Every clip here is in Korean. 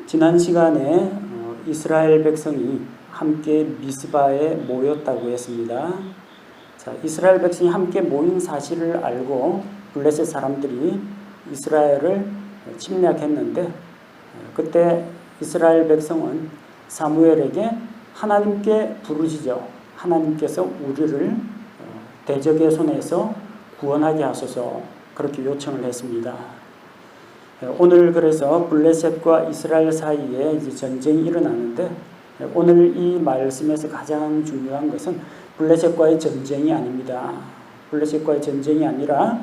지난 시간에 이스라엘 백성이 함께 미스바에 모였다고 했습니다. 자, 이스라엘 백성이 함께 모인 사실을 알고 블레셋 사람들이 이스라엘을 침략했는데 그때 이스라엘 백성은 사무엘에게 하나님께 부르짖어 하나님께서 우리를 대적의 손에서 구원하게 하소서 그렇게 요청을 했습니다. 오늘 그래서 블레셋과 이스라엘 사이에 이제 전쟁이 일어나는데 오늘 이 말씀에서 가장 중요한 것은 블레셋과의 전쟁이 아닙니다. 블레셋과의 전쟁이 아니라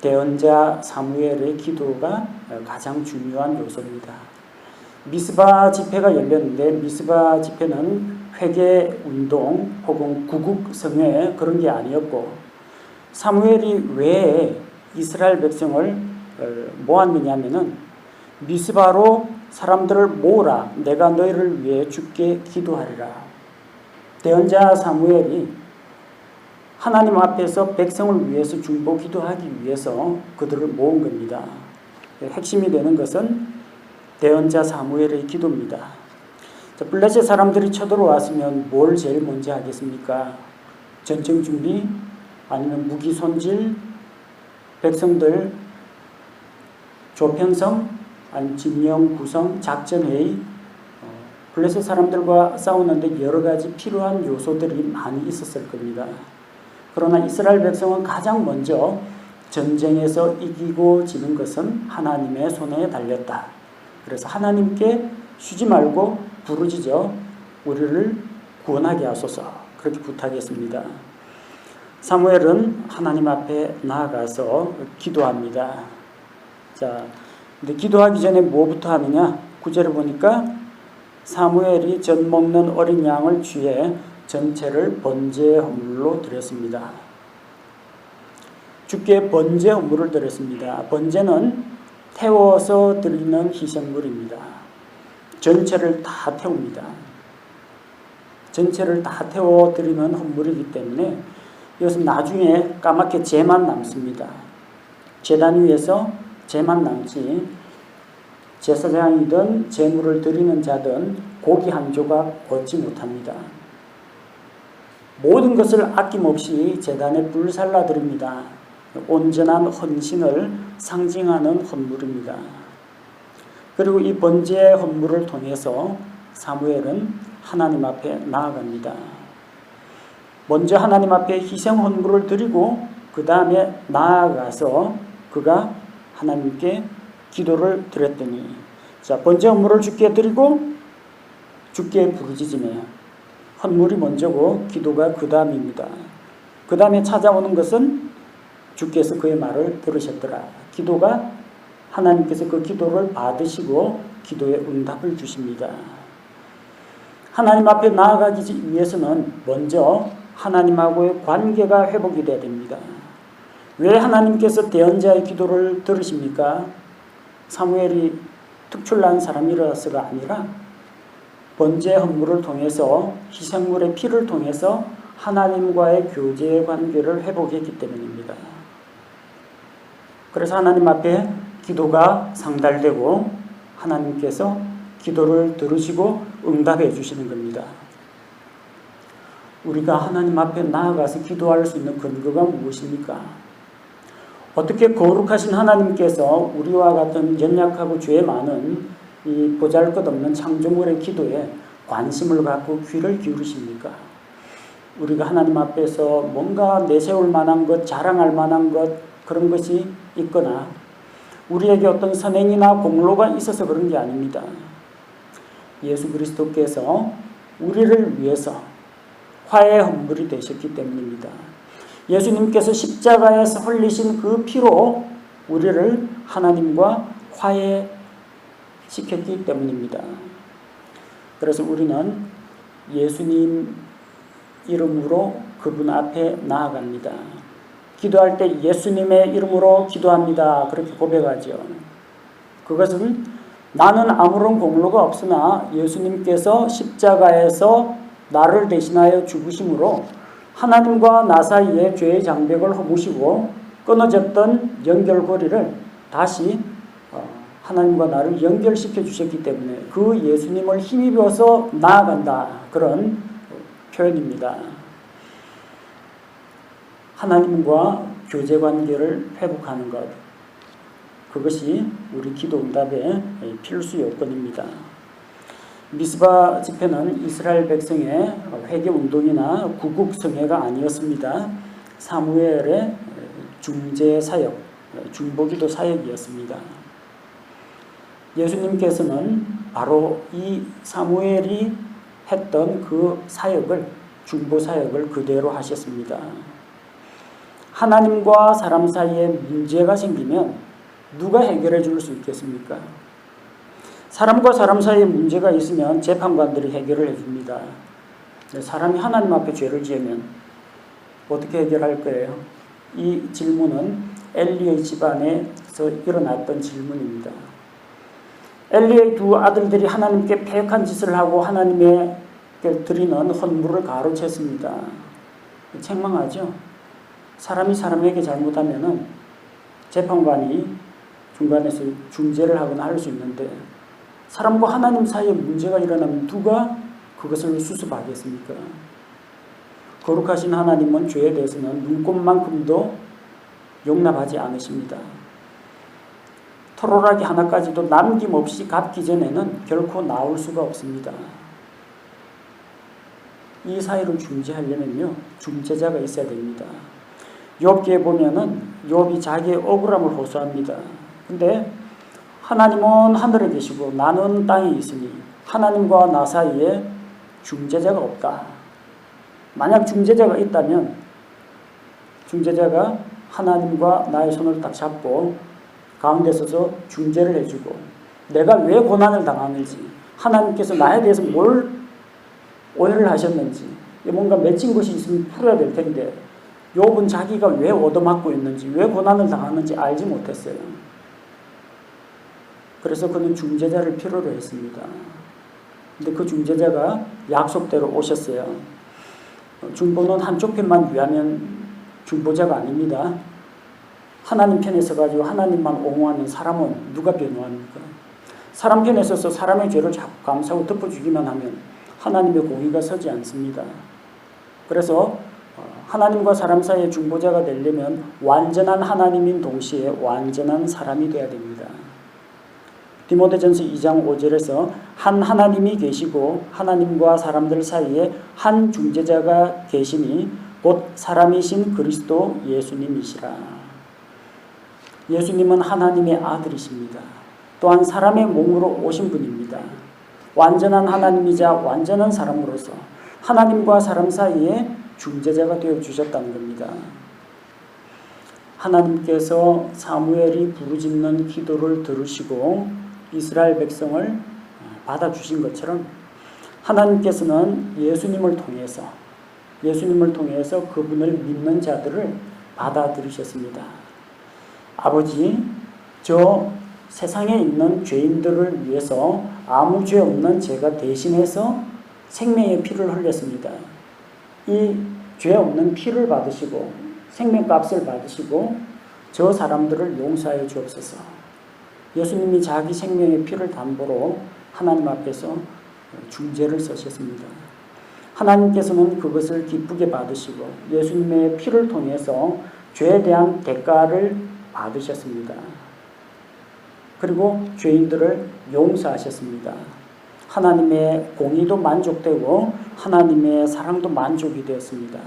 대언자 사무엘의 기도가 가장 중요한 요소입니다. 미스바 집회가 열렸는데 미스바 집회는 회개 운동 혹은 구국 성회 그런 게 아니었고 사무엘이 왜 이스라엘 백성을 모았느냐면은 미스바로 사람들을 모으라 내가 너희를 위해 주께 기도하리라. 대언자 사무엘이 하나님 앞에서 백성을 위해서 중보 기도하기 위해서 그들을 모은 겁니다. 핵심이 되는 것은 대언자 사무엘의 기도입니다. 블레셋 사람들이 쳐들어왔으면 뭘 제일 먼저 하겠습니까? 전쟁 준비 아니면 무기 손질, 백성들 조편성, 아니면 진영 구성, 작전회의. 블레셋 사람들과 싸우는데 여러 가지 필요한 요소들이 많이 있었을 겁니다. 그러나 이스라엘 백성은 가장 먼저 전쟁에서 이기고 지는 것은 하나님의 손에 달렸다. 그래서 하나님께 쉬지 말고 부르짖어 우리를 구원하게 하소서 그렇게 부탁했습니다. 사무엘은 하나님 앞에 나아가서 기도합니다. 자, 근데 기도하기 전에 뭐부터 하느냐? 9절을 보니까 사무엘이 젖 먹는 어린 양을 취해 전체를 번제 헌물로 드렸습니다. 주께 번제 헌물을 드렸습니다. 번제는 태워서 드리는 희생물입니다. 전체를 다 태웁니다. 전체를 다 태워 드리는 헌물이기 때문에 이것은 나중에 까맣게 재만 남습니다. 제단 위에서 재만 남지 제사장이든 제물을 드리는 자든 고기 한 조각 얻지 못합니다. 모든 것을 아낌없이 제단에 불살라 드립니다. 온전한 헌신을 상징하는 헌물입니다. 그리고 이 번제 헌물을 통해서 사무엘은 하나님 앞에 나아갑니다. 먼저 하나님 앞에 희생 헌물을 드리고 그 다음에 나아가서 그가 하나님께 기도를 드렸더니 자 번제 헌물을 주께 드리고 주께 부르짖으며 헌물이 먼저고 기도가 그 다음입니다. 그 다음에 찾아오는 것은 주께서 그의 말을 들으셨더라. 기도가 하나님께서 그 기도를 받으시고 기도에 응답을 주십니다. 하나님 앞에 나아가기 위해서는 먼저 하나님하고의 관계가 회복이 되어야 됩니다. 왜 하나님께서 대언자의 기도를 들으십니까? 사무엘이 특출난 사람이라서가 아니라 번제 헌물을 통해서 희생물의 피를 통해서 하나님과의 교제의 관계를 회복했기 때문입니다. 그래서 하나님 앞에 기도가 상달되고 하나님께서 기도를 들으시고 응답해 주시는 겁니다. 우리가 하나님 앞에 나아가서 기도할 수 있는 근거가 무엇입니까? 어떻게 거룩하신 하나님께서 우리와 같은 연약하고 죄 많은 이 보잘것없는 창조물의 기도에 관심을 갖고 귀를 기울이십니까? 우리가 하나님 앞에서 뭔가 내세울 만한 것, 자랑할 만한 것 그런 것이 있거나 우리에게 어떤 선행이나 공로가 있어서 그런 게 아닙니다. 예수 그리스도께서 우리를 위해서 화해 헌물이 되셨기 때문입니다. 예수님께서 십자가에서 흘리신 그 피로 우리를 하나님과 화해시켰기 때문입니다. 그래서 우리는 예수님 이름으로 그분 앞에 나아갑니다. 기도할 때 예수님의 이름으로 기도합니다. 그렇게 고백하죠. 그것은 나는 아무런 공로가 없으나 예수님께서 십자가에서 나를 대신하여 죽으심으로 하나님과 나 사이에 죄의 장벽을 허무시고 끊어졌던 연결고리를 다시 하나님과 나를 연결시켜 주셨기 때문에 그 예수님을 힘입어서 나아간다. 그런 표현입니다. 하나님과 교제 관계를 회복하는 것. 그것이 우리 기도 응답의 필수 요건입니다. 미스바 집회는 이스라엘 백성의 회개 운동이나 구국 성회가 아니었습니다. 사무엘의 중재 사역, 중보기도 사역이었습니다. 예수님께서는 바로 이 사무엘이 했던 그 사역을, 중보 사역을 그대로 하셨습니다. 하나님과 사람 사이에 문제가 생기면 누가 해결해 줄 수 있겠습니까? 사람과 사람 사이에 문제가 있으면 재판관들이 해결을 해줍니다. 사람이 하나님 앞에 죄를 지으면 어떻게 해결할 거예요? 이 질문은 엘리의 집안에서 일어났던 질문입니다. 엘리의 두 아들들이 하나님께 패역한 짓을 하고 하나님께 드리는 헌물을 가로챘습니다. 책망하죠. 사람이 사람에게 잘못하면은 재판관이 중간에서 중재를 하거나 할 수 있는데 사람과 하나님 사이에 문제가 일어나면 누가 그것을 수습하겠습니까? 거룩하신 하나님은 죄에 대해서는 눈꼽만큼도 용납하지 않으십니다. 토로라기 하나까지도 남김없이 갚기 전에는 결코 나올 수가 없습니다. 이 사이를 중재하려면요, 중재자가 있어야 됩니다. 욥기에 보면은 욥이 자기의 억울함을 호소합니다. 근데 하나님은 하늘에 계시고 나는 땅에 있으니 하나님과 나 사이에 중재자가 없다. 만약 중재자가 있다면 중재자가 하나님과 나의 손을 딱 잡고 가운데 서서 중재를 해주고 내가 왜 고난을 당하는지, 하나님께서 나에 대해서 뭘 오해를 하셨는지, 뭔가 맺힌 것이 있으면 풀어야 될 텐데 욥은 자기가 왜 얻어맞고 있는지, 왜 고난을 당하는지 알지 못했어요. 그래서 그는 중재자를 필요로 했습니다. 근데 그 중재자가 약속대로 오셨어요. 중보는 한쪽 편만 위하면 중보자가 아닙니다. 하나님 편에 서가지고 하나님만 옹호하는 사람은 누가 변호합니까? 사람 편에 서서 사람의 죄를 자꾸 감싸고 덮어주기만 하면 하나님의 공의가 서지 않습니다. 그래서 하나님과 사람 사이의 중보자가 되려면 완전한 하나님인 동시에 완전한 사람이 되어야 됩니다. 디모데전서 2장 5절에서 한 하나님이 계시고 하나님과 사람들 사이에 한 중재자가 계시니 곧 사람이신 그리스도 예수님이시라. 예수님은 하나님의 아들이십니다. 또한 사람의 몸으로 오신 분입니다. 완전한 하나님이자 완전한 사람으로서 하나님과 사람 사이에 중재자가 되어 주셨다는 겁니다. 하나님께서 사무엘이 부르짖는 기도를 들으시고 이스라엘 백성을 받아주신 것처럼 하나님께서는 예수님을 통해서 그분을 믿는 자들을 받아들이셨습니다. 아버지, 저 세상에 있는 죄인들을 위해서 아무 죄 없는 제가 대신해서 생명의 피를 흘렸습니다. 이 죄 없는 피를 받으시고 생명값을 받으시고 저 사람들을 용서하여 주옵소서. 예수님이 자기 생명의 피를 담보로 하나님 앞에서 중재를 서셨습니다. 하나님께서는 그것을 기쁘게 받으시고 예수님의 피를 통해서 죄에 대한 대가를 받으셨습니다. 그리고 죄인들을 용서하셨습니다. 하나님의 공의도 만족되고 하나님의 사랑도 만족이 되었습니다.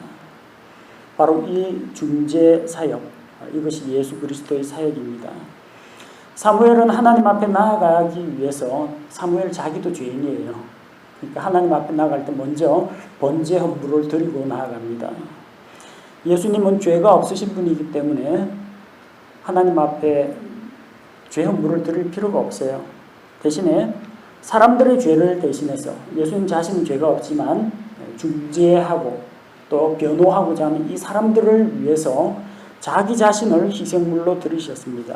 바로 이 중재 사역, 이것이 예수 그리스도의 사역입니다. 사무엘은 하나님 앞에 나아가기 위해서 사무엘 자기도 죄인이에요. 그러니까 하나님 앞에 나아갈 때 먼저 번제 헌물을 드리고 나아갑니다. 예수님은 죄가 없으신 분이기 때문에 하나님 앞에 죄 헌물을 드릴 필요가 없어요. 대신에 사람들의 죄를 대신해서 예수님 자신은 죄가 없지만 중재하고 또 변호하고자 하는 이 사람들을 위해서 자기 자신을 희생물로 드리셨습니다.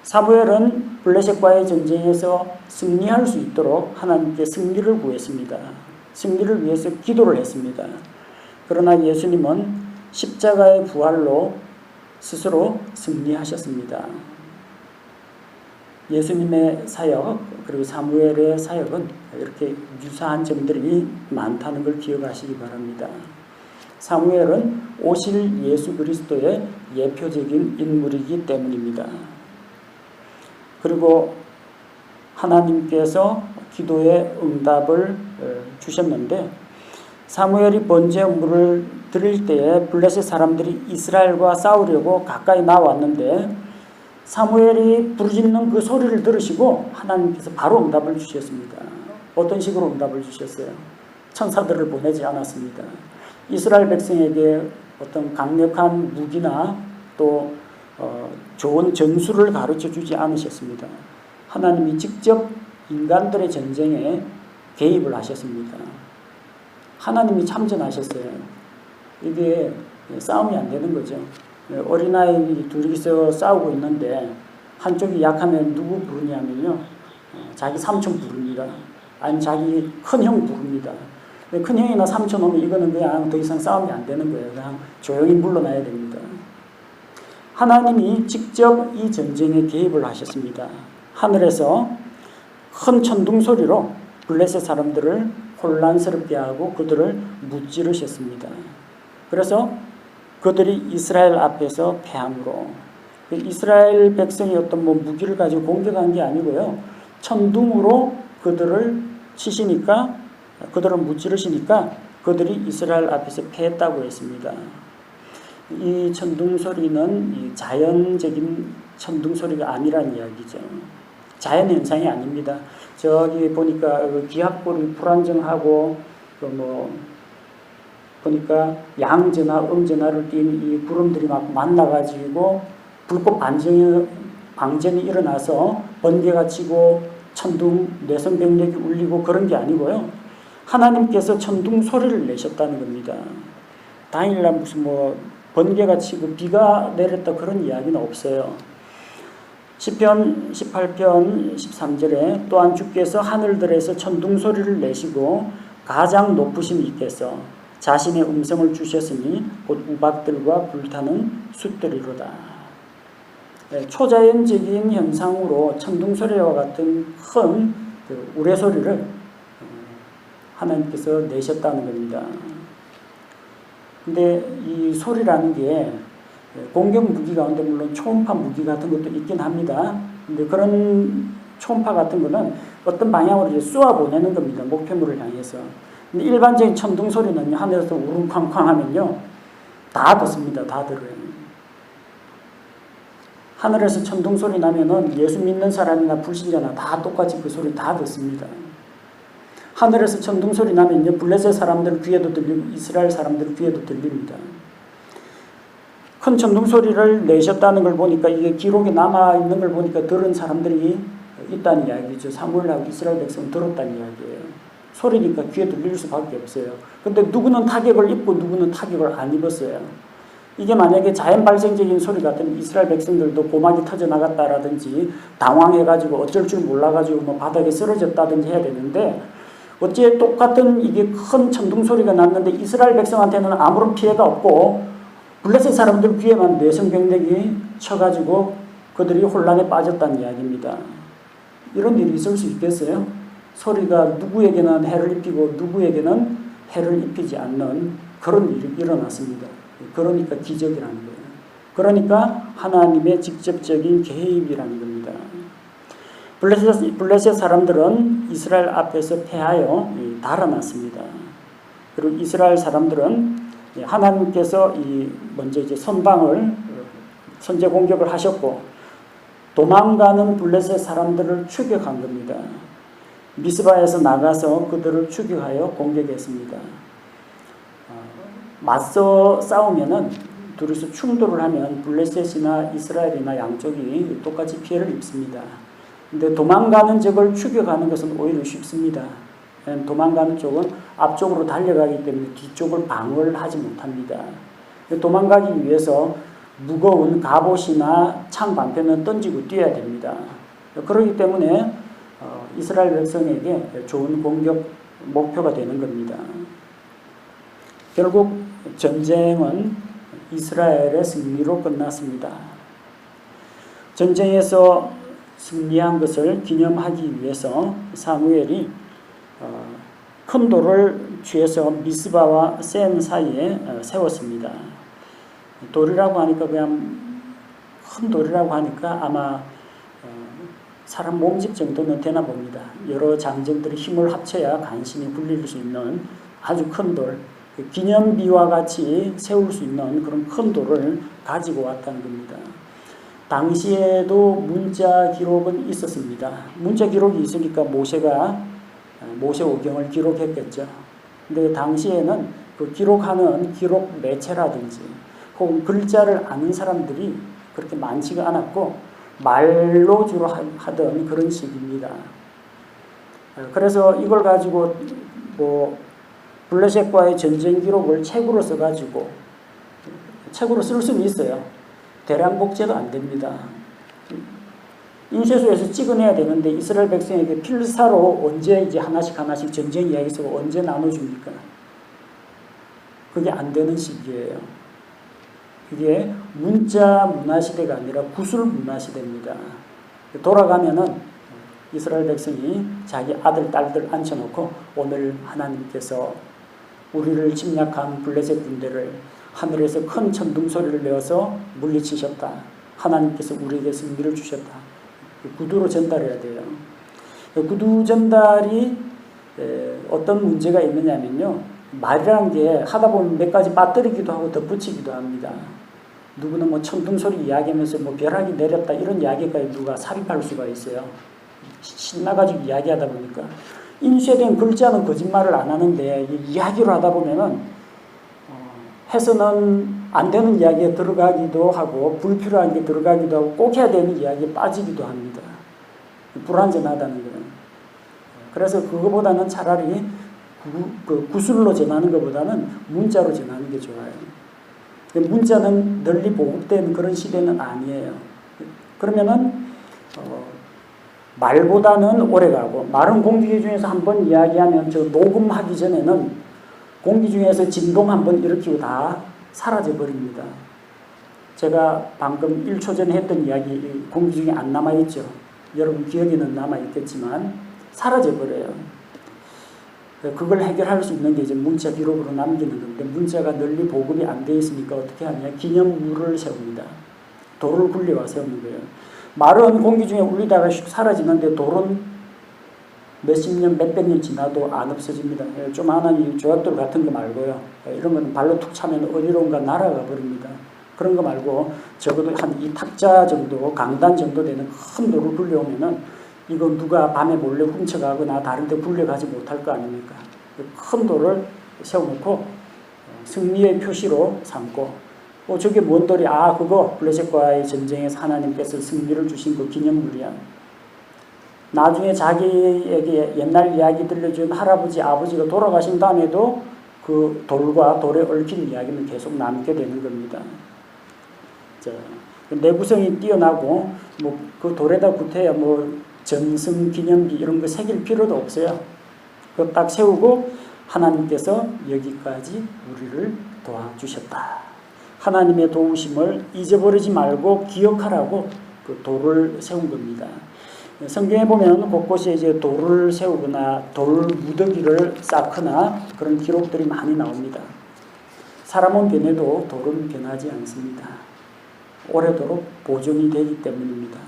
사무엘은 블레셋과의 전쟁에서 승리할 수 있도록 하나님께 승리를 구했습니다. 승리를 위해서 기도를 했습니다. 그러나 예수님은 십자가의 부활로 스스로 승리하셨습니다. 예수님의 사역 그리고 사무엘의 사역은 이렇게 유사한 점들이 많다는 걸 기억하시기 바랍니다. 사무엘은 오실 예수 그리스도의 예표적인 인물이기 때문입니다. 그리고 하나님께서 기도의 응답을 주셨는데 사무엘이 번제 물을 드릴 때에 블레셋 사람들이 이스라엘과 싸우려고 가까이 나왔는데 사무엘이 부르짖는 그 소리를 들으시고 하나님께서 바로 응답을 주셨습니다. 어떤 식으로 응답을 주셨어요? 천사들을 보내지 않았습니다. 이스라엘 백성에게 어떤 강력한 무기나 또 좋은 전술을 가르쳐 주지 않으셨습니다. 하나님이 직접 인간들의 전쟁에 개입을 하셨습니다. 하나님이 참전하셨어요. 이게 싸움이 안 되는 거죠. 어린아이 둘이서 싸우고 있는데 한쪽이 약하면 누구 부르냐면요. 자기 삼촌 부릅니다. 아니면 자기 큰형 부릅니다. 큰형이나 삼촌 오면 이거는 그냥 더 이상 싸움이 안 되는 거예요. 그냥 조용히 물러나야 됩니다. 하나님이 직접 이 전쟁에 개입을 하셨습니다. 하늘에서 큰 천둥 소리로 블레셋 사람들을 혼란스럽게 하고 그들을 무찌르셨습니다. 그래서 그들이 이스라엘 앞에서 패함으로 이스라엘 백성이 어떤 무기를 가지고 공격한 게 아니고요. 천둥으로 그들을 치시니까 그들을 무찌르시니까 그들이 이스라엘 앞에서 패했다고 했습니다. 이 천둥 소리는 자연적인 천둥 소리가 아니란 이야기죠. 자연 현상이 아닙니다. 저기 보니까 기압골이 불안정하고 보니까 양전하, 음전하를 띈 이 구름들이 막 만나가지고 불꽃 방전이 일어나서 번개가 치고 천둥, 뇌성병력이 울리고 그런 게 아니고요. 하나님께서 천둥 소리를 내셨다는 겁니다. 당일날 무슨 번개가 치고 비가 내렸다 그런 이야기는 없어요. 시편 18편 13절에 또한 주께서 하늘들에서 천둥 소리를 내시고 가장 높으신 이께서 자신의 음성을 주셨으니 곧 우박들과 불타는 숫들이로다. 초자연적인 현상으로 천둥 소리와 같은 큰 우레 소리를 하나님께서 내셨다는 겁니다. 근데 이 소리라는 게 공격 무기 가운데 물론 초음파 무기 같은 것도 있긴 합니다. 근데 그런 초음파 같은 거는 어떤 방향으로 이제 쏘아 보내는 겁니다. 목표물을 향해서. 근데 일반적인 천둥 소리는 하늘에서 우릉쾅쾅 하면요. 다 듣습니다. 다 들어요. 하늘에서 천둥 소리 나면은 예수 믿는 사람이나 불신자나 다 똑같이 그 소리 다 듣습니다. 하늘에서 천둥 소리 나면요. 블레셋 사람들 귀에도 들리고 이스라엘 사람들 귀에도 들립니다. 큰 천둥 소리를 내셨다는 걸 보니까 이게 기록에 남아있는 걸 보니까 들은 사람들이 있다는 이야기죠. 사무엘하고 이스라엘 백성은 들었다는 이야기예요. 소리니까 귀에 들릴 수밖에 없어요. 근데 누구는 타격을 입고 누구는 타격을 안 입었어요. 이게 만약에 자연 발생적인 소리 같으면 이스라엘 백성들도 고막이 터져나갔다라든지 당황해가지고 어쩔 줄 몰라가지고 바닥에 쓰러졌다든지 해야 되는데 어째 똑같은 이게 큰 천둥 소리가 났는데 이스라엘 백성한테는 아무런 피해가 없고 블레셋 사람들 귀에만 뇌성병력이 쳐가지고 그들이 혼란에 빠졌다는 이야기입니다. 이런 일이 있을 수 있겠어요? 소리가 누구에게는 해를 입히고 누구에게는 해를 입히지 않는 그런 일이 일어났습니다. 그러니까 기적이라는 거예요. 그러니까 하나님의 직접적인 개입이라는 겁니다. 블레셋 사람들은 이스라엘 앞에서 패하여 달아났습니다. 그리고 이스라엘 사람들은 하나님께서 먼저 이제 선제 공격을 하셨고 도망가는 블레셋 사람들을 추격한 겁니다. 미스바에서 나가서 그들을 추격하여 공격했습니다. 맞서 싸우면은 둘이서 충돌을 하면 블레셋이나 이스라엘이나 양쪽이 똑같이 피해를 입습니다. 근데 도망가는 적을 추격하는 것은 오히려 쉽습니다. 도망가는 쪽은 앞쪽으로 달려가기 때문에 뒤쪽을 방어를 하지 못합니다. 도망가기 위해서 무거운 갑옷이나 창방패는 던지고 뛰어야 됩니다. 그렇기 때문에 이스라엘 백성에게 좋은 공격 목표가 되는 겁니다. 결국 전쟁은 이스라엘의 승리로 끝났습니다. 전쟁에서 승리한 것을 기념하기 위해서 사무엘이 큰 돌을 취해서 미스바와 센 사이에 세웠습니다. 돌이라고 하니까 그냥 큰 돌이라고 하니까 아마 사람 몸집 정도는 되나 봅니다. 여러 장정들이 힘을 합쳐야 간신히 굴릴 수 있는 아주 큰 돌, 기념비와 같이 세울 수 있는 그런 큰 돌을 가지고 왔다는 겁니다. 당시에도 문자 기록은 있었습니다. 문자 기록이 있으니까 모세가 모세오경을 기록했겠죠. 근데 당시에는 그 기록하는 기록 매체라든지 혹은 글자를 아는 사람들이 그렇게 많지가 않았고 말로 주로 하던 그런 시기입니다. 그래서 이걸 가지고 블레셋과의 전쟁 기록을 책으로 써가지고 책으로 쓸 수는 있어요. 대량 복제도 안 됩니다. 인쇄소에서 찍어내야 되는데 이스라엘 백성에게 필사로 언제 이제 하나씩 전쟁 이야기 쓰고 언제 나눠줍니까? 그게 안 되는 시기예요. 그게 문자 문화 시대가 아니라 구술 문화 시대입니다. 돌아가면은 이스라엘 백성이 자기 아들, 딸들 앉혀놓고 오늘 하나님께서 우리를 침략한 블레셋 군대를 하늘에서 큰 천둥 소리를 내어서 물리치셨다. 하나님께서 우리에게 승리를 주셨다. 구두로 전달해야 돼요. 구두 전달이 어떤 문제가 있느냐면요. 말이라는 게 하다 보면 몇 가지 빠뜨리기도 하고 덧붙이기도 합니다. 누구는 뭐 천둥 소리 이야기하면서 뭐 벼락이 내렸다 이런 이야기까지 누가 삽입할 수가 있어요. 신나가지고 이야기하다 보니까 인쇄된 글자는 거짓말을 안 하는데 이야기로 하다 보면은 해서는 안 되는 이야기에 들어가기도 하고 불필요한 게 들어가기도 하고 꼭 해야 되는 이야기에 빠지기도 합니다. 불완전하다는 거는. 그래서 그거보다는 차라리 구술로 전하는 것보다는 문자로 전하는 게 좋아요. 문자는 널리 보급된 그런 시대는 아니에요. 그러면은 말보다는 오래가고 말은 공기 중에서 한번 이야기하면 저 녹음하기 전에는 공기 중에서 진동 한번 일으키고 다 사라져 버립니다. 제가 방금 1초 전에 했던 이야기 공기 중에 안 남아있죠. 여러분 기억에는 남아있겠지만 사라져 버려요. 그걸 해결할 수 있는 게 이제 문자 기록으로 남기는 건데 문자가 널리 보급이 안 돼 있으니까 어떻게 하냐. 기념물을 세웁니다. 돌을 굴려와 세우는 거예요. 말은 공기 중에 울리다가 슉 사라지는데 돌은 몇십 년, 몇백 년 지나도 안 없어집니다. 좀 하나는 조약돌 같은 거 말고요. 이런 건 발로 툭 차면 어디론가 날아가 버립니다. 그런 거 말고 적어도 한 이 탁자 정도, 강단 정도 되는 큰 돌을 굴려오면은 이거 누가 밤에 몰래 훔쳐가거나 다른 데 굴려가지 못할 거 아닙니까? 큰 돌을 세워놓고 승리의 표시로 삼고 저게 뭔 돌이 그거 블레셋과의 전쟁에서 하나님께서 승리를 주신 그 기념물이야. 나중에 자기에게 옛날 이야기 들려준 할아버지, 아버지가 돌아가신 다음에도 그 돌과 돌에 얽힌 이야기는 계속 남게 되는 겁니다. 자, 내구성이 뛰어나고 그 돌에다 구태야 전승 기념비 이런 거 새길 필요도 없어요. 그거 딱 세우고 하나님께서 여기까지 우리를 도와주셨다. 하나님의 도우심을 잊어버리지 말고 기억하라고 그 돌을 세운 겁니다. 성경에 보면 곳곳에 이제 돌을 세우거나 돌 무더기를 쌓거나 그런 기록들이 많이 나옵니다. 사람은 변해도 돌은 변하지 않습니다. 오래도록 보존이 되기 때문입니다.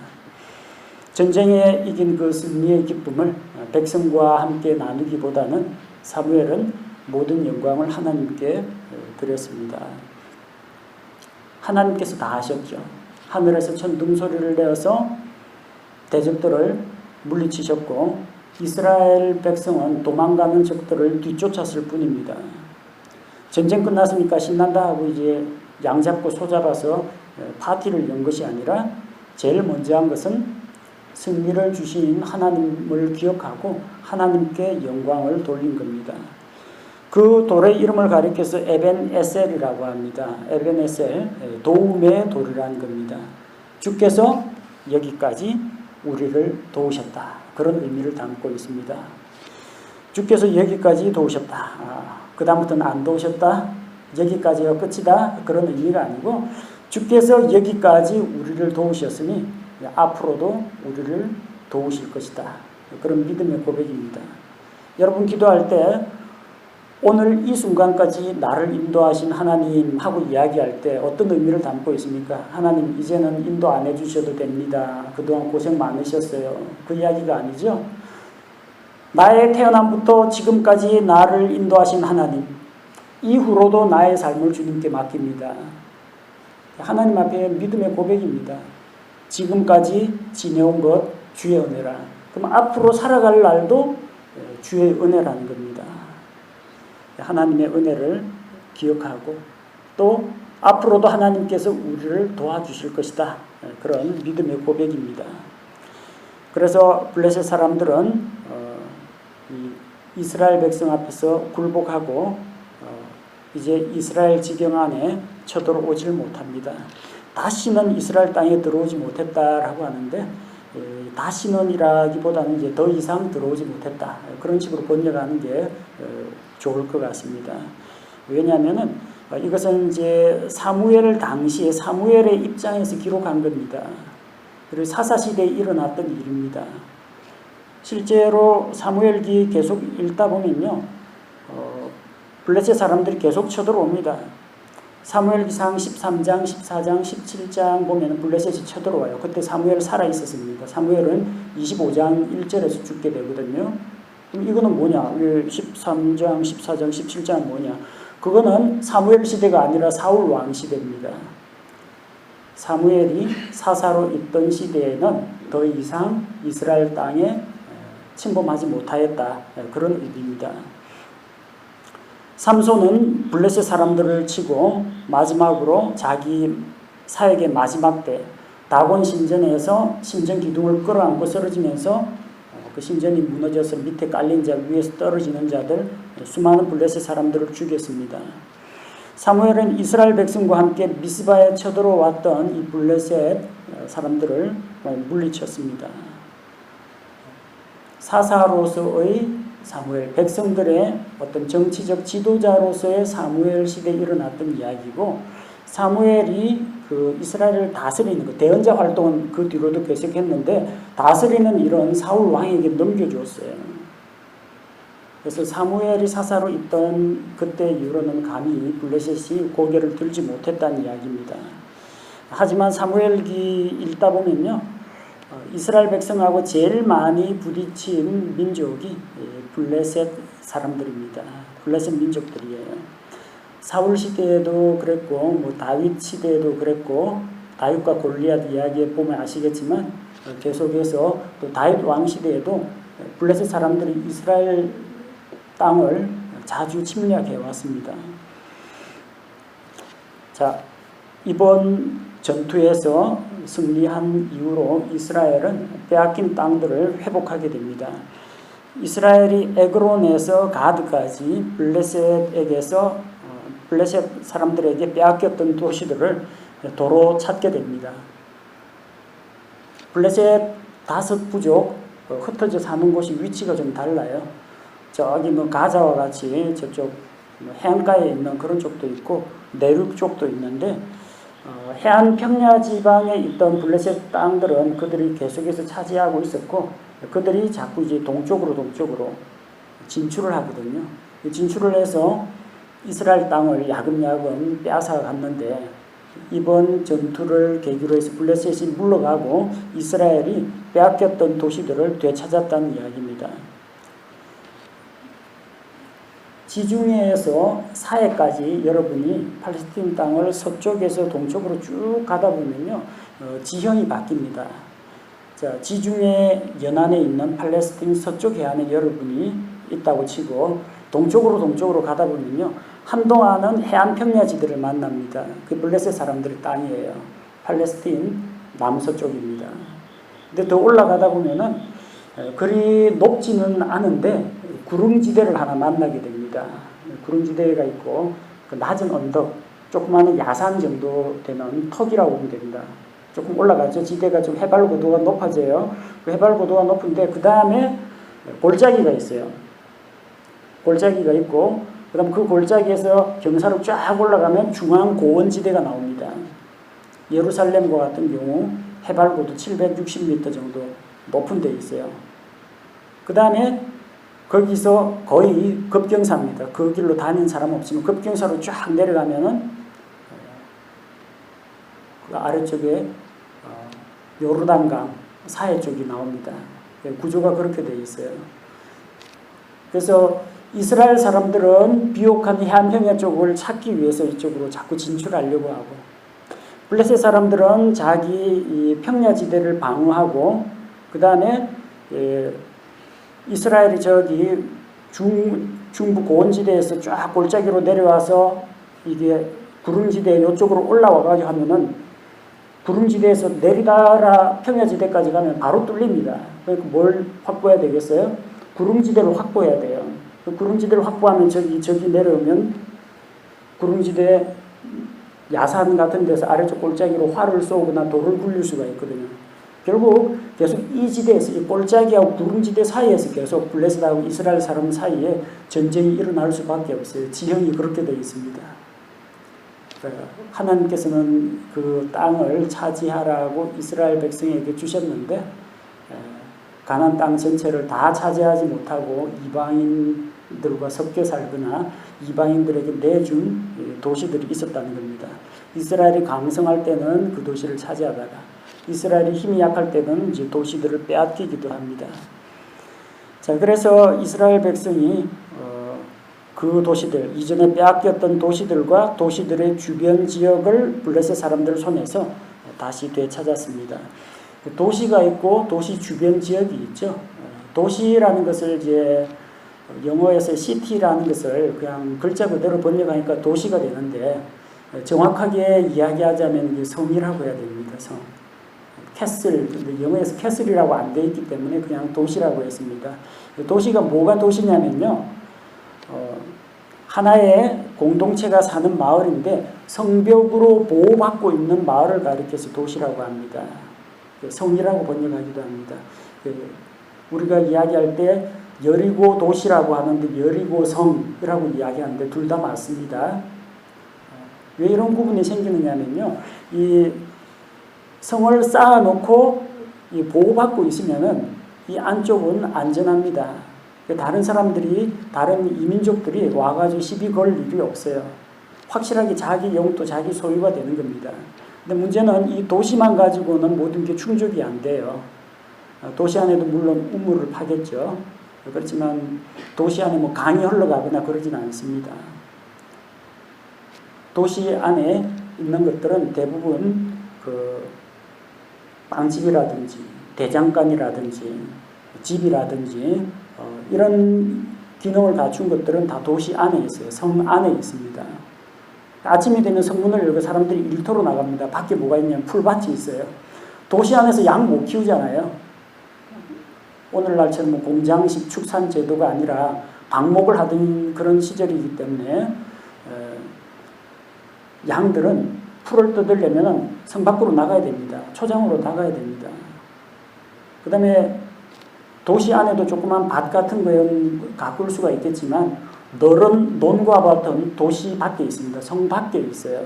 전쟁에 이긴 그 승리의 기쁨을 백성과 함께 나누기보다는 사무엘은 모든 영광을 하나님께 드렸습니다. 하나님께서 다 하셨죠. 하늘에서 천둥 소리를 내어서 대적들을 물리치셨고 이스라엘 백성은 도망가는 적들을 뒤쫓았을 뿐입니다. 전쟁 끝났으니까 신난다 하고 이제 양 잡고 소 잡아서 파티를 연 것이 아니라 제일 먼저 한 것은 승리를 주신 하나님을 기억하고 하나님께 영광을 돌린 겁니다. 그 돌의 이름을 가리켜서 에벤에셀이라고 합니다. 에벤에셀, 도움의 돌이라는 겁니다. 주께서 여기까지 우리를 도우셨다. 그런 의미를 담고 있습니다. 주께서 여기까지 도우셨다. 그 다음부터는 안 도우셨다. 여기까지가 끝이다. 그런 의미가 아니고 주께서 여기까지 우리를 도우셨으니 앞으로도 우리를 도우실 것이다. 그런 믿음의 고백입니다. 여러분 기도할 때 오늘 이 순간까지 나를 인도하신 하나님하고 이야기할 때 어떤 의미를 담고 있습니까? 하나님 이제는 인도 안 해주셔도 됩니다. 그동안 고생 많으셨어요. 그 이야기가 아니죠. 나의 태어남부터 지금까지 나를 인도하신 하나님, 이후로도 나의 삶을 주님께 맡깁니다. 하나님 앞에 믿음의 고백입니다. 지금까지 지내온 것 주의 은혜라. 그럼 앞으로 살아갈 날도 주의 은혜라는 겁니다. 하나님의 은혜를 기억하고 또 앞으로도 하나님께서 우리를 도와주실 것이다. 그런 믿음의 고백입니다. 그래서 블레셋 사람들은 이스라엘 백성 앞에서 굴복하고 이제 이스라엘 지경 안에 쳐들어오질 못합니다. 다시는 이스라엘 땅에 들어오지 못했다라고 하는데 다시는이라기보다는 이제 더 이상 들어오지 못했다. 그런 식으로 번역하는 게 좋을 것 같습니다. 왜냐하면은 이것은 이제 사무엘 당시에 사무엘의 입장에서 기록한 겁니다. 그리고 사사시대에 일어났던 일입니다. 실제로 사무엘기 계속 읽다 보면요, 블레셋 사람들이 계속 쳐들어옵니다. 사무엘기상 13장, 14장, 17장 보면 블레셋이 쳐들어와요. 그때 사무엘 살아 있었습니다. 사무엘은 25장 1절에서 죽게 되거든요. 그럼 이거는 뭐냐? 13장, 14장, 17장은 뭐냐? 그거는 사무엘 시대가 아니라 사울 왕 시대입니다. 사무엘이 사사로 있던 시대에는 더 이상 이스라엘 땅에 침범하지 못하였다. 그런 의미입니다. 삼손은 블레셋 사람들을 치고 마지막으로 자기 사역의 마지막 때 다곤 신전에서 신전 기둥을 끌어안고 쓰러지면서 그 신전이 무너져서 밑에 깔린 자 위에서 떨어지는 자들 수많은 블레셋 사람들을 죽였습니다. 사무엘은 이스라엘 백성과 함께 미스바에 쳐들어왔던 이 블레셋 사람들을 물리쳤습니다. 사사로서의 사무엘, 백성들의 어떤 정치적 지도자로서의 사무엘 시대에 일어났던 이야기고, 사무엘이 그 이스라엘을 다스리는 그 대언자 활동은 그 뒤로도 계속했는데 다스리는 일은 사울 왕에게 넘겨줬어요. 그래서 사무엘이 사사로 있던 그때 이후로는 감히 블레셋이 고개를 들지 못했다는 이야기입니다. 하지만 사무엘기 읽다 보면요, 이스라엘 백성하고 제일 많이 부딪힌 민족이 블레셋 사람들입니다. 블레셋 민족들이에요. 사울 시대에도 그랬고, 뭐 다윗 시대에도 그랬고, 다윗과 골리앗 이야기에 보면 아시겠지만 계속해서 또 다윗 왕 시대에도 블레셋 사람들이 이스라엘 땅을 자주 침략해 왔습니다. 자, 이번 전투에서 승리한 이후로 이스라엘은 빼앗긴 땅들을 회복하게 됩니다. 이스라엘이 에그론에서 가드까지 블레셋 사람들에게 빼앗겼던 도시들을 도로 찾게 됩니다. 블레셋 5부족 흩어져 사는 곳이 위치가 좀 달라요. 저기 뭐 가자와 같이 저쪽 해안가에 있는 그런 쪽도 있고 내륙 쪽도 있는데 해안 평야 지방에 있던 블레셋 땅들은 그들이 계속해서 차지하고 있었고, 그들이 자꾸 이제 동쪽으로 진출을 하거든요. 진출을 해서 이스라엘 땅을 야금야금 빼앗아 갔는데, 이번 전투를 계기로 해서 블레셋이 물러가고 이스라엘이 빼앗겼던 도시들을 되찾았다는 이야기입니다. 지중해에서 사해까지 여러분이 팔레스틴 땅을 서쪽에서 동쪽으로 쭉 가다 보면요, 지형이 바뀝니다. 자, 지중해 연안에 있는 팔레스틴 서쪽 해안에 여러분이 있다고 치고 동쪽으로 가다 보면요, 한동안은 해안 평야지들을 만납니다. 그 블레셋 사람들의 땅이에요. 팔레스틴 남서쪽입니다. 근데 더 올라가다 보면은 그리 높지는 않은데 구릉지대를 하나 만나게 됩니다. 구릉지대가 있고 그 낮은 언덕, 조그마한 야산 정도 되는 턱이라고 보면 됩니다. 조금 올라가죠. 지대가 좀 해발 고도가 높아져요. 그 해발 고도가 높은데 그 다음에 골짜기가 있어요. 골짜기가 있고, 그 다음 그 골짜기에서 경사로 쫙 올라가면 중앙 고원지대가 나옵니다. 예루살렘과 같은 경우 해발고도 760m 정도 높은 데 있어요. 그 다음에 거기서 거의 급경사입니다. 그 길로 다니는 사람 없으면 급경사로 쫙 내려가면은 그 아래쪽에 요르단강 사해 쪽이 나옵니다. 구조가 그렇게 되어 있어요. 그래서 이스라엘 사람들은 비옥한 해안평야 쪽을 찾기 위해서 이쪽으로 자꾸 진출하려고 하고, 블레셋 사람들은 자기 이 평야지대를 방어하고, 그 다음에 이스라엘이 저기 중부 고원지대에서 쫙 골짜기로 내려와서 이게 구름지대 이쪽으로 올라와가지고 하면은 구름지대에서 내리다라 평야지대까지 가면 바로 뚫립니다. 그러니까 뭘 확보해야 되겠어요? 구름지대를 확보해야 돼요. 그 구름지대를 확보하면 저기 내려오면 구름지대 야산 같은 데서 아래쪽 골짜기로 활을 쏘거나 돌을 굴릴 수가 있거든요. 결국 계속 이 지대에서 이 골짜기하고 구름지대 사이에서 계속 블레셋하고 이스라엘 사람 사이에 전쟁이 일어날 수밖에 없어요. 지형이 그렇게 되어 있습니다. 하나님께서는 그 땅을 차지하라고 이스라엘 백성에게 주셨는데 가나안 땅 전체를 다 차지하지 못하고 이방인들과 섞여 살거나 이방인들에게 내준 도시들이 있었다는 겁니다. 이스라엘이 강성할 때는 그 도시를 차지하다가 이스라엘이 힘이 약할 때는 이제 도시들을 빼앗기기도 합니다. 자, 그래서 이스라엘 백성이 그 도시들, 이전에 빼앗겼던 도시들과 도시들의 주변 지역을 블레셋 사람들 손에서 다시 되찾았습니다. 도시가 있고 도시 주변 지역이 있죠. 도시라는 것을 이제 영어에서 시티라는 것을 그냥 글자 그대로 번역하니까 도시가 되는데, 정확하게 이야기하자면 이게 성이라고 해야 됩니다. 성. 캐슬, 근데 영어에서 캐슬이라고 안 돼 있기 때문에 그냥 도시라고 했습니다. 도시가 뭐가 도시냐면요, 하나의 공동체가 사는 마을인데 성벽으로 보호받고 있는 마을을 가리켜서 도시라고 합니다. 성이라고 번역하기도 합니다. 우리가 이야기할 때 여리고 도시라고 하는데 여리고 성이라고 이야기하는데 둘 다 맞습니다. 왜 이런 구분이 생기느냐면요, 이 성을 쌓아놓고 이 보호받고 있으면은 이 안쪽은 안전합니다. 다른 사람들이, 다른 이민족들이 와가지고 시비 걸 일이 없어요. 확실하게 자기 영토, 자기 소유가 되는 겁니다. 근데 문제는 이 도시만 가지고는 모든 게 충족이 안 돼요. 도시 안에도 물론 우물을 파겠죠. 그렇지만 도시 안에 뭐 강이 흘러가거나 그러진 않습니다. 도시 안에 있는 것들은 대부분 그 빵집이라든지 대장간이라든지 집이라든지 이런 기능을 갖춘 것들은 다 도시 안에 있어요. 성 안에 있습니다. 아침이 되면 성문을 열고 사람들이 일터로 나갑니다. 밖에 뭐가 있냐면 풀밭이 있어요. 도시 안에서 양 못 키우잖아요. 오늘날처럼 뭐 공장식 축산 제도가 아니라 방목을 하던 그런 시절이기 때문에 양들은 풀을 뜯으려면 성 밖으로 나가야 됩니다. 초장으로 나가야 됩니다. 그 다음에 도시 안에도 조그만 밭 같은 거는 가꿀 수가 있겠지만 너른 논과 밭은 도시 밖에 있습니다. 성 밖에 있어요.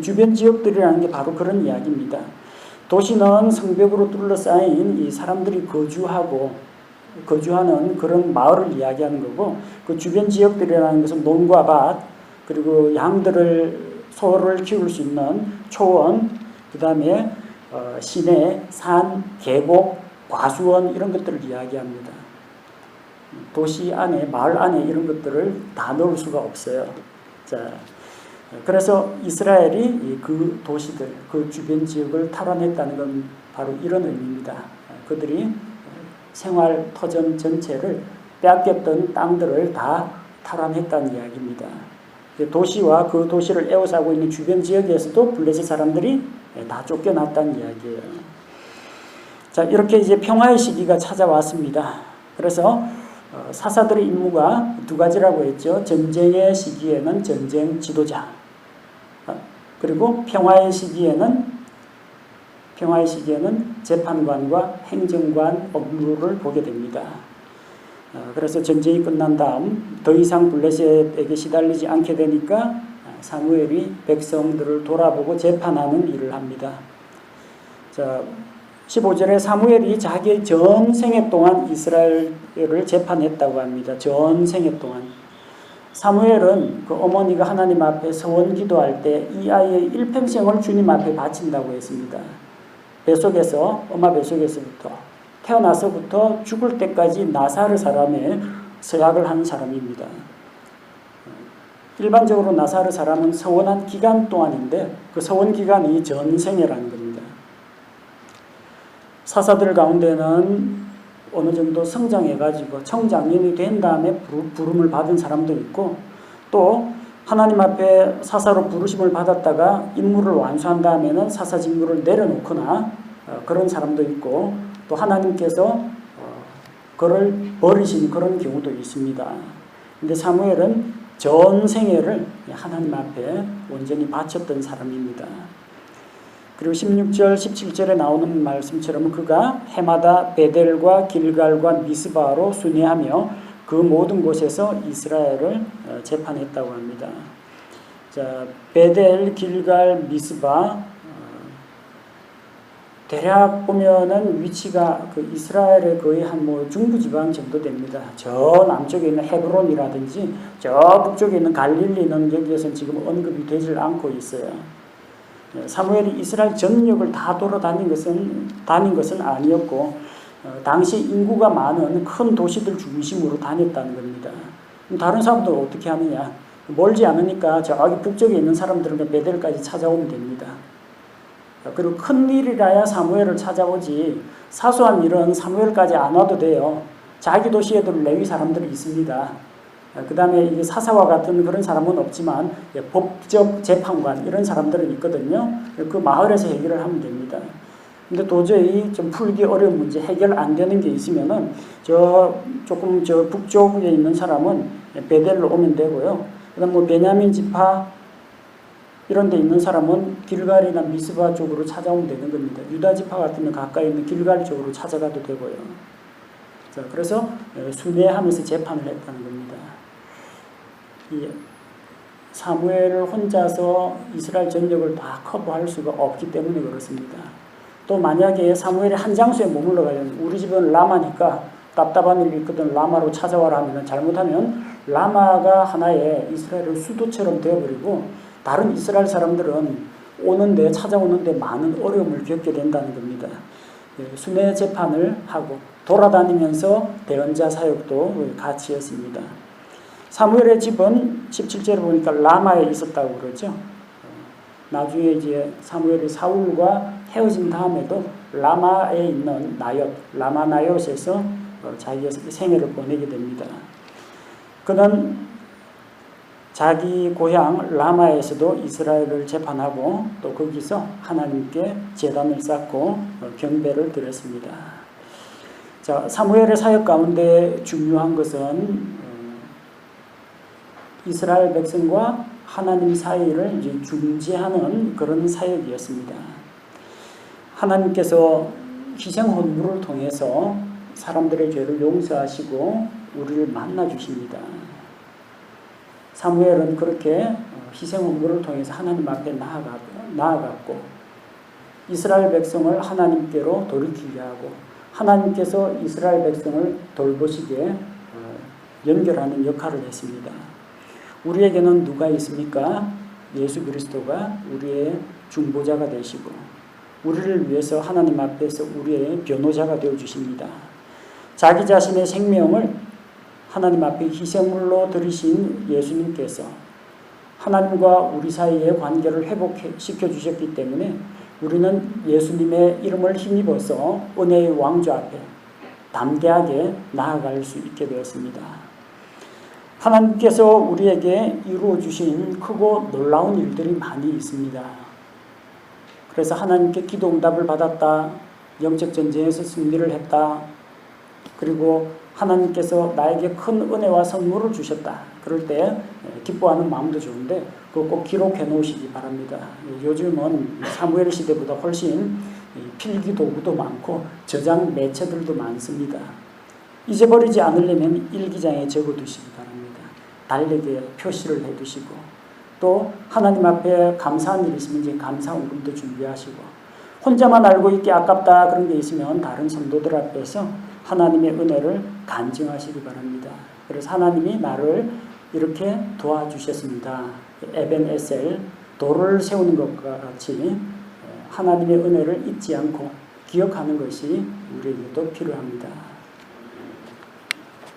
주변 지역들이라는 게 바로 그런 이야기입니다. 도시는 성벽으로 둘러싸인 이 사람들이 거주하는 그런 마을을 이야기하는 거고, 그 주변 지역들이라는 것은 논과 밭, 그리고 소를 키울 수 있는 초원, 그 다음에 시내, 산, 계곡, 과수원 이런 것들을 이야기합니다. 도시 안에, 마을 안에 이런 것들을 다 넣을 수가 없어요. 자, 그래서 이스라엘이 그 도시들, 그 주변 지역을 탈환했다는 건 바로 이런 의미입니다. 그들이 생활 터전 전체를 빼앗겼던 땅들을 다 탈환했다는 이야기입니다. 도시와 그 도시를 에워싸고 있는 주변 지역에서도 블레셋 사람들이 다 쫓겨났다는 이야기예요. 자, 이렇게 이제 평화의 시기가 찾아왔습니다. 그래서 사사들의 임무가 두 가지라고 했죠. 전쟁의 시기에는 전쟁 지도자, 그리고 평화의 시기에는 재판관과 행정관 업무를 보게 됩니다. 그래서 전쟁이 끝난 다음 더 이상 블레셋에게 시달리지 않게 되니까 사무엘이 백성들을 돌아보고 재판하는 일을 합니다. 자, 15절에 사무엘이 자기의 전생애 동안 이스라엘을 재판했다고 합니다. 전생애 동안. 사무엘은 그 어머니가 하나님 앞에 서원 기도할 때 이 아이의 일평생을 주님 앞에 바친다고 했습니다. 뱃속에서, 엄마 뱃속에서부터 태어나서부터 죽을 때까지 나사르 사람의 서약을 한 사람입니다. 일반적으로 나사르 사람은 서원한 기간 동안인데 그 서원 기간이 전생애라는 겁니다. 사사들 가운데는 어느 정도 성장해가지고 청장년이 된 다음에 부름을 받은 사람도 있고, 또 하나님 앞에 사사로 부르심을 받았다가 임무를 완수한 다음에는 사사 직무를 내려놓거나 그런 사람도 있고, 또 하나님께서 그를 버리신 그런 경우도 있습니다. 근데 사무엘은 전생애를 하나님 앞에 온전히 바쳤던 사람입니다. 그리고 16절, 17절에 나오는 말씀처럼 그가 해마다 베델과 길갈과 미스바로 순회하며 그 모든 곳에서 이스라엘을 재판했다고 합니다. 자, 베델, 길갈, 미스바, 대략 보면은 위치가 그 이스라엘의 거의 한 중부지방 정도 됩니다. 저 남쪽에 있는 헤브론이라든지 저 북쪽에 있는 갈릴리는 여기에서는 지금 언급이 되질 않고 있어요. 사무엘이 이스라엘 전역을 다 돌아다닌 것은 아니었고, 당시 인구가 많은 큰 도시들 중심으로 다녔다는 겁니다. 다른 사람들은 어떻게 하느냐? 멀지 않으니까 저기 북쪽에 있는 사람들은 베델까지 찾아오면 됩니다. 그리고 큰 일이라야 사무엘을 찾아오지 사소한 일은 사무엘까지 안 와도 돼요. 자기 도시에도 레위 사람들이 있습니다. 그 다음에 이게 사사와 같은 그런 사람은 없지만 법적 재판관 이런 사람들은 있거든요. 그 마을에서 해결을 하면 됩니다. 근데 도저히 좀 풀기 어려운 문제 해결 안 되는 게 있으면은 조금 북쪽에 있는 사람은 베델로 오면 되고요. 그다음 베냐민 지파 이런 데 있는 사람은 길갈이나 미스바 쪽으로 찾아오면 되는 겁니다. 유다 지파 같으면 가까이 있는 길갈 쪽으로 찾아가도 되고요. 자, 그래서 순회하면서 재판을 했다는 겁니다. 이 사무엘을 혼자서 이스라엘 전역을 다 커버할 수가 없기 때문에 그렇습니다. 또 만약에 사무엘이 한 장소에 머물러 가려면 우리 집은 라마니까 답답한 일이 있거든 라마로 찾아와라 하면 잘못하면 라마가 하나의 이스라엘의 수도처럼 되어버리고 다른 이스라엘 사람들은 찾아오는데 많은 어려움을 겪게 된다는 겁니다. 순회 재판을 하고 돌아다니면서 대언자 사역도 같이 했습니다. 사무엘의 집은 17절에 보니까 라마에 있었다고 그러죠. 나중에 이제 사무엘이 사울과 헤어진 다음에도 라마에 있는 라마 나옅에서 자기의 생애를 보내게 됩니다. 그는 자기 고향 라마에서도 이스라엘을 재판하고 또 거기서 하나님께 제단을 쌓고 경배를 드렸습니다. 자, 사무엘의 사역 가운데 중요한 것은 이스라엘 백성과 하나님 사이를 이제 중재하는 그런 사역이었습니다. 하나님께서 희생 헌물을 통해서 사람들의 죄를 용서하시고 우리를 만나 주십니다. 사무엘은 그렇게 희생 헌물을 통해서 하나님 앞에 나아갔고 이스라엘 백성을 하나님께로 돌이키게 하고 하나님께서 이스라엘 백성을 돌보시게 연결하는 역할을 했습니다. 우리에게는 누가 있습니까? 예수 그리스도가 우리의 중보자가 되시고 우리를 위해서 하나님 앞에서 우리의 변호자가 되어주십니다. 자기 자신의 생명을 하나님 앞에 희생물로 드리신 예수님께서 하나님과 우리 사이의 관계를 회복시켜 주셨기 때문에 우리는 예수님의 이름을 힘입어서 은혜의 왕좌 앞에 담대하게 나아갈 수 있게 되었습니다. 하나님께서 우리에게 이루어 주신 크고 놀라운 일들이 많이 있습니다. 그래서 하나님께 기도 응답을 받았다. 영적 전쟁에서 승리를 했다. 그리고 하나님께서 나에게 큰 은혜와 선물을 주셨다. 그럴 때 기뻐하는 마음도 좋은데 그거 꼭 기록해 놓으시기 바랍니다. 요즘은 사무엘 시대보다 훨씬 필기 도구도 많고 저장 매체들도 많습니다. 잊어버리지 않으려면 일기장에 적어두시기 바랍니다. 달력에 표시를 해두시고 또 하나님 앞에 감사한 일이 있으면 이제 감사 헌금도 준비하시고 혼자만 알고 있기 아깝다 그런 게 있으면 다른 성도들 앞에서 하나님의 은혜를 간증하시기 바랍니다. 그래서 하나님이 나를 이렇게 도와주셨습니다. 에벤에셀, 돌을 세우는 것과 같이 하나님의 은혜를 잊지 않고 기억하는 것이 우리에게도 필요합니다.